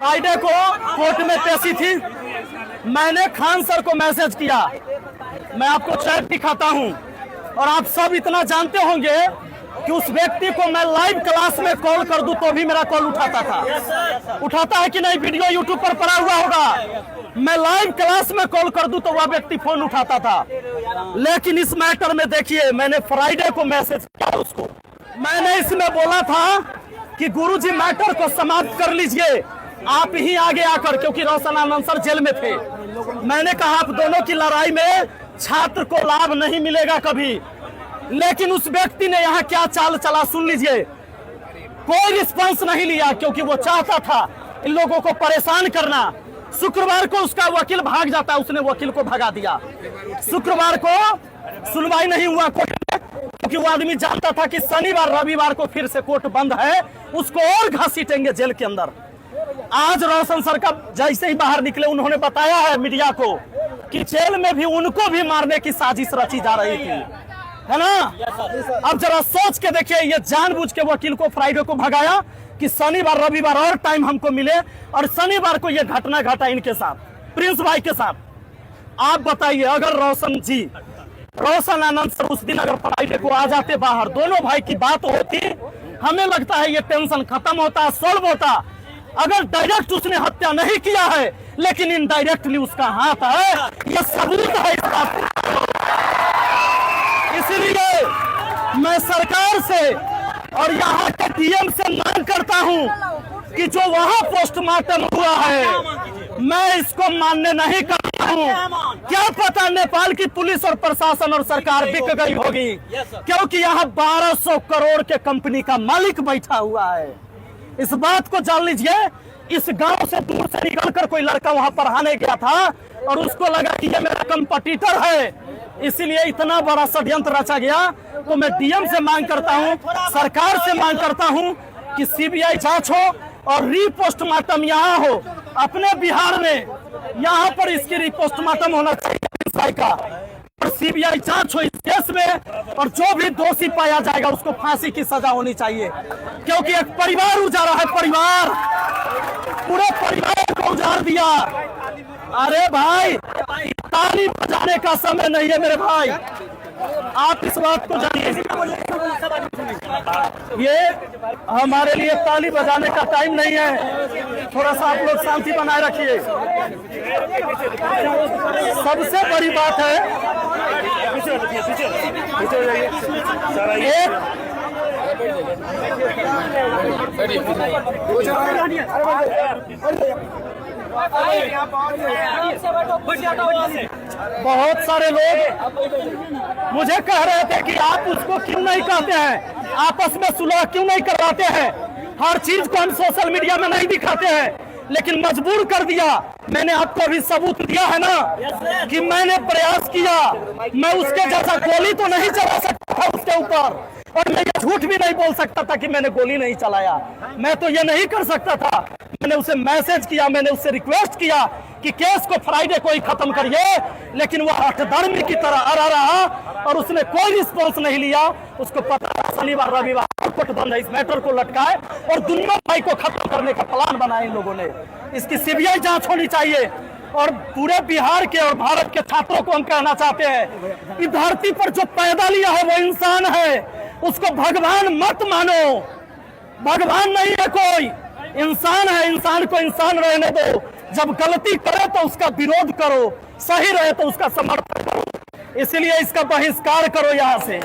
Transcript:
Friday को court में पेशी थी। मैंने खान सर को मैसेज किया, मैं आपको चैट दिखाता हूं, और आप सब इतना जानते होंगे कि उस व्यक्ति को मैं लाइव क्लास में कॉल कर दूं तो भी मेरा कॉल उठाता था। उठाता है कि नहीं? वीडियो यूट्यूब पर पड़ा हुआ होगा। मैं लाइव क्लास में कॉल कर दूं तो वह व्यक्ति फोन उठाता था। लेकिन इस मैटर में देखिए, मैंने फ्राइडे को मैसेज किया उसको। मैंने इसमें बोला था कि गुरुजी मैटर को समाप्त कर लीजिए आप ही आगे आकर, क्योंकि रोशन आनंद सर जेल में थे। मैंने कहा आप दोनों की लड़ाई में छात्र को लाभ नहीं मिलेगा कभी। लेकिन उस व्यक्ति ने यहाँ क्या चाल चला सुन लीजिए। कोई रिस्पांस नहीं लिया, क्योंकि वो चाहता था इन लोगों को परेशान करना। शुक्रवार को उसका वकील भाग जाता, उसने वकील को भगा दिया। शुक्रवार को सुनवाई नहीं हुआ कोर्ट में, क्योंकि वो आदमी जानता था कि शनिवार रविवार को फिर से कोर्ट बंद है, उसको और घसीटेंगे जेल के अंदर। आज रोशन सर का जैसे ही बाहर निकले, उन्होंने बताया है मीडिया को कि जेल में भी उनको भी मारने की साजिश रची जा रही थी, है ना। अब जरा सोच के देखिए, ये जानबूझ के वकील को फ्राइडे को भगाया कि शनिवार रविवार और टाइम हमको मिले, और शनिवार को ये घटना घटा इनके साथ, प्रिंस भाई के साथ। आप बताइए, अगर रोशन आनंद सर उस दिन अगर फ्राइडे को आ जाते बाहर, दोनों भाई की बात होती, हमें लगता है ये टेंशन खत्म होता, सॉल्व होता। अगर डायरेक्ट उसने हत्या नहीं किया है, लेकिन इनडायरेक्टली उसका हाथ है, यह सबूत है इस बात। इसलिए मैं सरकार से और यहाँ के डीएम से मांग करता हूँ कि जो वहाँ पोस्टमार्टम हुआ है, मैं इसको मान्य नहीं करता हूँ। क्या पता नेपाल की पुलिस और प्रशासन और सरकार बिक गई होगी, क्योंकि यहाँ 1200 करोड़ के कंपनी का मालिक बैठा हुआ है। इस बात को जान लीजिए। इस गांव से दूर से निकलकर कोई लड़का वहां पढ़ाने गया था, और उसको लगा कि ये मेरा कंपटीटर है, इसीलिए इतना बड़ा षड्यंत्र रचा गया। तो मैं डीएम से मांग करता हूं, सरकार से मांग करता हूं कि सीबीआई जांच हो और रीपोस्टमार्टम यहाँ हो। अपने बिहार में यहाँ पर इसकी रीपोस्टमार्टम होना चाहिए का, और सीबीआई जांच हो इस केस में, और जो भी दोषी पाया जाएगा उसको फांसी की सजा होनी चाहिए। क्योंकि एक परिवार उजाड़ा है, परिवार, पूरे परिवार को उजाड़ दिया। अरे भाई, ताली बजाने का समय नहीं है मेरे भाई, आप इस बात को जानिए। ये हमारे लिए ताली बजाने का टाइम नहीं है, थोड़ा सा आप लोग शांति बनाए रखिए। सबसे बड़ी बात है, बहुत सारे लोग मुझे कह रहे थे कि आप उसको क्यों नहीं कहते हैं, आपस में सुलह क्यों नहीं करवाते हैं। हर चीज को हम सोशल मीडिया में नहीं दिखाते हैं, लेकिन मजबूर कर दिया। मैंने आपको अभी सबूत दिया है ना कि मैंने प्रयास किया। मैं उसके जैसा गोली तो नहीं चला सकता था उसके ऊपर, और मैं ये झूठ भी नहीं बोल सकता था कि मैंने गोली नहीं चलाया। मैं तो ये नहीं कर सकता था। मैंने उसे मैसेज किया, मैंने उससे रिक्वेस्ट किया कि केस को फ्राइडे को ही खत्म करिए, लेकिन वो हठधर्मी की तरह अड़ा रहा, और उसने कोई रिस्पॉन्स नहीं लिया। उसको पता था शनिवार रविवार कोर्ट बंद है, इस मैटर को लटकाए और दुनिया भाई को खत्म करने का प्लान बनाया इन लोगों ने। इसकी सीबीआई जांच होनी चाहिए। और पूरे बिहार के और भारत के छात्रों को हम कहना चाहते हैं, इस धरती पर जो पैदा लिया है वो इंसान है, उसको भगवान मत मानो। भगवान नहीं है कोई, इंसान है, इंसान को इंसान रहने दो। जब गलती करे तो उसका विरोध करो, सही रहे तो उसका समर्थन करो। इसलिए इसका बहिष्कार करो यहाँ से।